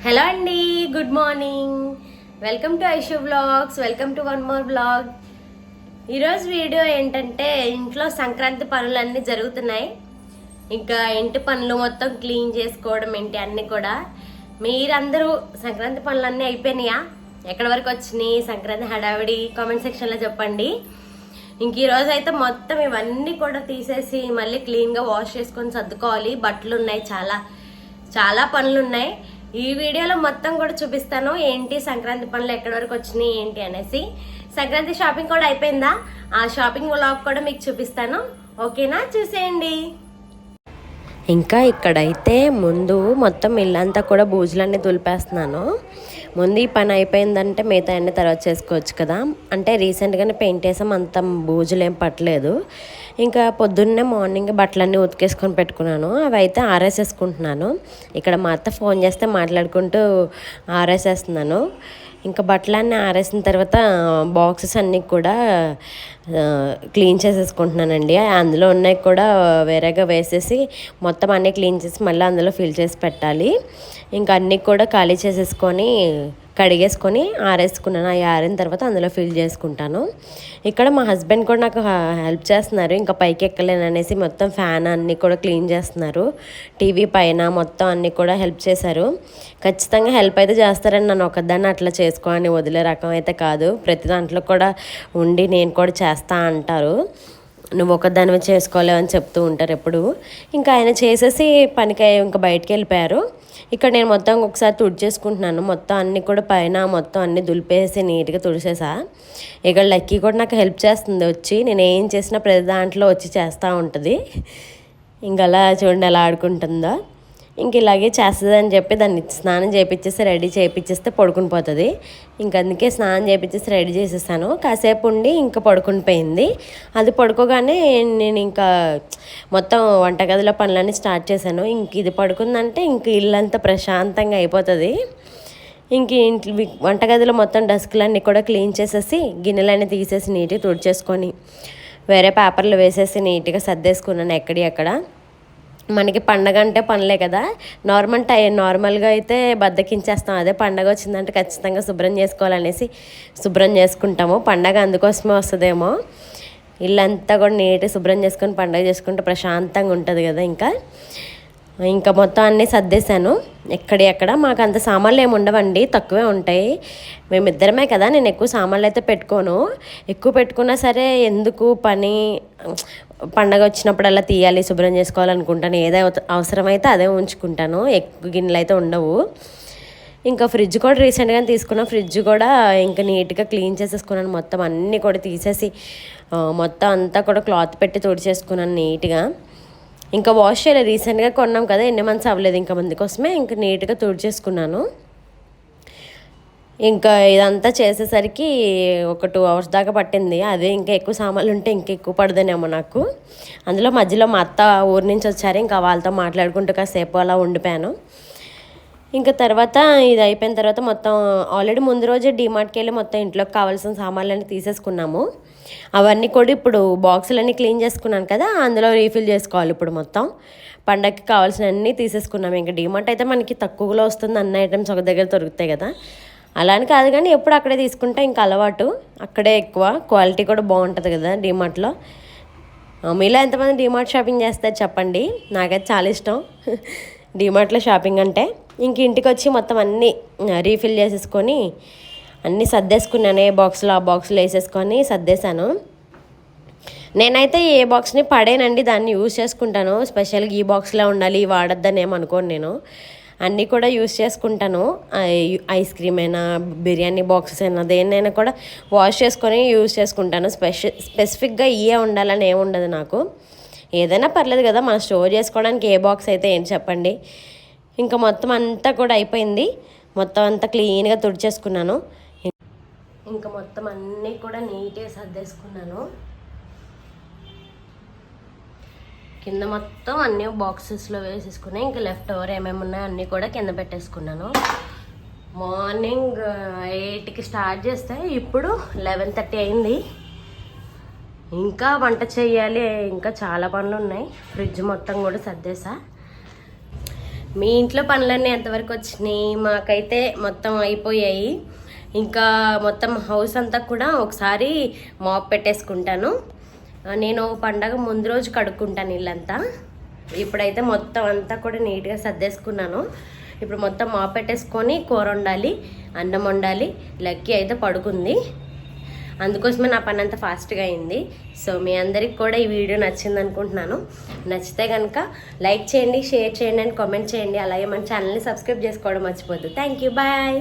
Hello అండి, good morning. Welcome to Aishu vlogs. Welcome to one more vlog. ఈరోజు video ఏంటంటే, ఇంట్లో సంక్రాంతి పనులన్నీ జరుగుతున్నాయి. ఇంకా ఇంటి పనులు మొత్తం క్లీన్ చేసుకోవడం ఏంటి అన్నీ కూడా. మీరందరూ సంక్రాంతి పనులన్నీ అయిపోయినాయా? ఎక్కడి వరకు వచ్చినాయి సంక్రాంతి హడావిడి? కామెంట్ సెక్షన్లో చెప్పండి. ఇంక ఈరోజు అయితే మొత్తం ఇవన్నీ కూడా తీసేసి మళ్ళీ క్లీన్గా వాష్ చేసుకొని సర్దుకోవాలి. బట్టలు ఉన్నాయి, చాలా చాలా పనులు ఉన్నాయి. ఈ వీడియోలో మొత్తం కూడా చూపిస్తాను ఏంటి సంక్రాంతి పనులు ఎక్కడి వరకు వచ్చినాయి ఏంటి అనేసి. సంక్రాంతి షాపింగ్ కూడా అయిపోయిందా, ఆ షాపింగ్ వ్లాగ్ కూడా మీకు చూపిస్తాను. ఓకేనా, చూసేయండి. ఇంకా ఇక్కడైతే ముందు మొత్తం ఇల్లంతా కూడా బూజులన్నీ దులిపేస్తున్నాను. ముందు ఈ పని అయిపోయిందంటే మిగతా అన్ని తర్వాత చేసుకోవచ్చు కదా. అంటే రీసెంట్గానే పెయింట్ వేసాం, అంత బూజులు ఏం పట్టలేదు. ఇంకా పొద్దున్నే మార్నింగ్ బట్టలన్నీ ఉతికేసుకొని పెట్టుకున్నాను. అవి అయితే ఆరేసేసుకుంటున్నాను. ఇక్కడ మా అత్త ఫోన్ చేస్తే మాట్లాడుకుంటూ ఆరేసేస్తున్నాను. ఇంకా బట్టలన్నీ ఆరేసిన తర్వాత బాక్సెస్ అన్నీ కూడా క్లీన్ చేసేసుకుంటున్నానండి. అందులో ఉన్నాయి కూడా వేరేగా వేసేసి మొత్తం అన్నీ క్లీన్ చేసి మళ్ళీ అందులో ఫిల్ చేసి పెట్టాలి. ఇంకా అన్నీ కూడా ఖాళీ చేసేసుకొని కడిగేసుకొని ఆరేసుకున్నాను. అవి ఆరిన తర్వాత అందులో ఫిల్ చేసుకుంటాను. ఇక్కడ మా హస్బెండ్ కూడా నాకు హెల్ప్ చేస్తున్నారు. ఇంకా పైకి ఎక్కలేను అనేసి మొత్తం ఫ్యాన్ అన్నీ కూడా క్లీన్ చేస్తున్నారు. టీవీ పైన మొత్తం అన్నీ కూడా హెల్ప్ చేశారు. ఖచ్చితంగా హెల్ప్ అయితే చేస్తారని నన్ను ఒకదాన్ని అట్లా చేసుకోని వదిలే రకం అయితే కాదు. ప్రతి దాంట్లో కూడా ఉండి నేను కూడా చేస్తా అంటారు. నువ్వు ఒకదానివి చేసుకోలేవు అని చెప్తూ ఉంటారు ఎప్పుడు. ఇంకా ఆయన చేసేసి పనికి ఇంకా బయటికి వెళ్ళిపోయారు. ఇక్కడ నేను మొత్తం ఒకసారి తుడిచేసుకుంటున్నాను. మొత్తం అన్నీ కూడా పైన మొత్తం అన్నీ దులిపేసి నీట్గా తుడిచేసా. ఇక్కడ లక్కీ కూడా నాకు హెల్ప్ చేస్తుంది వచ్చి. నేను ఏం చేసినా ప్రతి దాంట్లో వచ్చి చేస్తూ ఉంటుంది. ఇంక అలా చూడండి ఎలా ఆడుకుంటుందో. ఇంక ఇలాగే చేస్తుంది అని చెప్పి దాన్ని స్నానం చేయించేస్తే రెడీ చేయించేస్తే పడుకుని పోతుంది. ఇంక అందుకే స్నానం చేయించేసి రెడీ చేసేసాను. కాసేపు ఉండి ఇంకా పడుకుని పోయింది. అది పడుకోగానే నేను ఇంకా మొత్తం వంటగదిలో పనులన్నీ స్టార్ట్ చేశాను. ఇంక ఇది పడుకుందంటే ఇంక ఇల్లంతా ప్రశాంతంగా అయిపోతుంది. ఇంక ఇంట్లో వంటగదిలో మొత్తం డస్కులన్నీ కూడా క్లీన్ చేసేసి గిన్నెలన్నీ తీసేసి నీట్గా తుడిచేసుకొని వేరే పేపర్లు వేసేసి నీట్గా సర్దేసుకున్నాను ఎక్కడ. మనకి పండగ అంటే పనులే కదా. నార్మల్గా అయితే బద్దకించేస్తాం. అదే పండగ వచ్చిందంటే ఖచ్చితంగా శుభ్రం చేసుకోవాలనేసి శుభ్రం చేసుకుంటాము. పండగ అందుకోసమే వస్తుందేమో. ఇల్లంతా కూడా నీట్గా శుభ్రం చేసుకొని పండగ చేసుకుంటే ప్రశాంతంగా ఉంటుంది కదా. ఇంకా మొత్తం అన్నీ సర్దేశాను. ఎక్కడ మాకు అంత సామాన్లు ఏమి ఉండవండి, తక్కువే ఉంటాయి. మేమిద్దరమే కదా, నేను ఎక్కువ సామాన్లు అయితే పెట్టుకోను. ఎక్కువ పెట్టుకున్నా సరే ఎందుకు పని, పండగ వచ్చినప్పుడల్లా తీయాలి, శుభ్రం చేసుకోవాలనుకుంటాను. ఏదో అవసరమైతే అదే ఉంచుకుంటాను. ఎక్కువ గిన్నెలు అయితే ఉండవు. ఇంకా ఫ్రిడ్జ్ కూడా రీసెంట్గా తీసుకున్నాను. ఫ్రిడ్జ్ కూడా ఇంకా నీట్గా క్లీన్ చేసేసుకున్నాను. మొత్తం అన్నీ కూడా తీసేసి మొత్తం అంతా కూడా క్లాత్ పెట్టి తుడిచేసుకున్నాను నీట్గా. ఇంకా వాష్ చేయలేదు, రీసెంట్గా కొన్నాం కదా, ఎన్ని మంత్స్ అవ్వలేదు. ఇంకా మంది కోసమే ఇంకా నీట్గా తుడిచేసుకున్నాను. ఇంకా ఇదంతా చేసేసరికి ఒక 2 hours దాకా పట్టింది. అదే ఇంకా ఎక్కువ సామాన్లు ఉంటే ఇంకా ఎక్కువ పడదేనేమో నాకు. అందులో మధ్యలో మా అత్త ఊరి నుంచి వచ్చారు. ఇంకా వాళ్ళతో మాట్లాడుకుంటూ కాసేపు అలా ఉండిపోయాను. ఇంకా తర్వాత ఇది అయిపోయిన తర్వాత మొత్తం ఆల్రెడీ ముందు రోజే డీమార్ట్కి వెళ్ళి మొత్తం ఇంట్లోకి కావాల్సిన సామాన్లన్నీ తీసేసుకున్నాము. అవన్నీ కూడా ఇప్పుడు బాక్సులన్నీ క్లీన్ చేసుకున్నాను కదా, అందులో రీఫిల్ చేసుకోవాలి. ఇప్పుడు మొత్తం పండగకి కావాల్సిన అన్నీ తీసేసుకున్నాము. ఇంకా డీమార్ట్ అయితే మనకి తక్కువలో వస్తుంది, అన్ని ఐటమ్స్ ఒక దగ్గర దొరుకుతాయి కదా. అలా అని కాదు కానీ ఎప్పుడు అక్కడే తీసుకుంటే ఇంకా అలవాటు. అక్కడే ఎక్కువ క్వాలిటీ కూడా బాగుంటుంది కదా డీమార్ట్లో. మీలో ఎంతమంది డీమార్ట్ షాపింగ్ చేస్తారు చెప్పండి. నాకైతే చాలా ఇష్టం డీమార్ట్లో షాపింగ్ అంటే. ఇంక ఇంటికి వచ్చి మొత్తం అన్నీ రీఫిల్ చేసేసుకొని అన్నీ సర్దేసుకున్నాను. ఏ బాక్స్లో ఆ బాక్స్లో వేసేసుకొని సర్దేశాను. నేనైతే ఏ బాక్స్ని పడేనండి, దాన్ని యూజ్ చేసుకుంటాను. స్పెషల్గా ఈ బాక్స్లో ఉండాలి, వాడొద్దని ఏమనుకోను. నేను అన్నీ కూడా యూజ్ చేసుకుంటాను. ఐస్ క్రీమ్ అయినా, బిర్యానీ బాక్సెస్ అయినా, దేన్నైనా కూడా వాష్ చేసుకొని యూజ్ చేసుకుంటాను. స్పెసిఫిక్గా ఇవే ఉండాలని ఏముండదు నాకు. ఏదైనా పర్లేదు కదా, మనం స్టోర్ చేసుకోవడానికి ఏ బాక్స్ అయితే ఏంటి చెప్పండి. ఇంకా మొత్తం అంతా కూడా అయిపోయింది. మొత్తం అంతా క్లీన్గా తుడిచేసుకున్నాను. ఇంకా మొత్తం అన్నీ కూడా నీట్గా సర్దేసుకున్నాను. కింద మొత్తం అన్నీ బాక్సెస్లో వేసేసుకున్నాయి. ఇంకా లెఫ్ట్ ఓవర్ ఏమేమి ఉన్నాయో అన్నీ కూడా కింద పెట్టేసుకున్నాను. మార్నింగ్ 8కి స్టార్ట్ చేస్తే ఇప్పుడు 11:30 అయింది. ఇంకా వంట చేయాలి, ఇంకా చాలా పనులు ఉన్నాయి. ఫ్రిడ్జ్ మొత్తం కూడా సర్దేసా. మీ ఇంట్లో పనులన్నీ ఎంతవరకు వచ్చినాయి? మాకైతే మొత్తం అయిపోయాయి. ఇంకా మొత్తం హౌస్ అంతా కూడా ఒకసారి మాప్ పెట్టేసుకుంటాను. నేను పండగ ముందు రోజు కడుక్కుంటాను ఇల్లంతా. ఇప్పుడైతే మొత్తం అంతా కూడా నీట్గా సర్దేసుకున్నాను. ఇప్పుడు మొత్తం మాప్ పెట్టేసుకొని కూర వండాలి, అన్నం వండాలి. లక్కీ అయితే పడుకుంది, అందుకోసమే నా పని అంతా ఫాస్ట్గా అయింది. సో మీ అందరికి కూడా ఈ వీడియో నచ్చింది అనుకుంటున్నాను. నచ్చితే కనుక లైక్ చేయండి, షేర్ చేయండి అండ్ కామెంట్ చేయండి. అలాగే మన ఛానల్ని సబ్స్క్రైబ్ చేసుకోవడం మర్చిపోద్దు. Thank you, bye.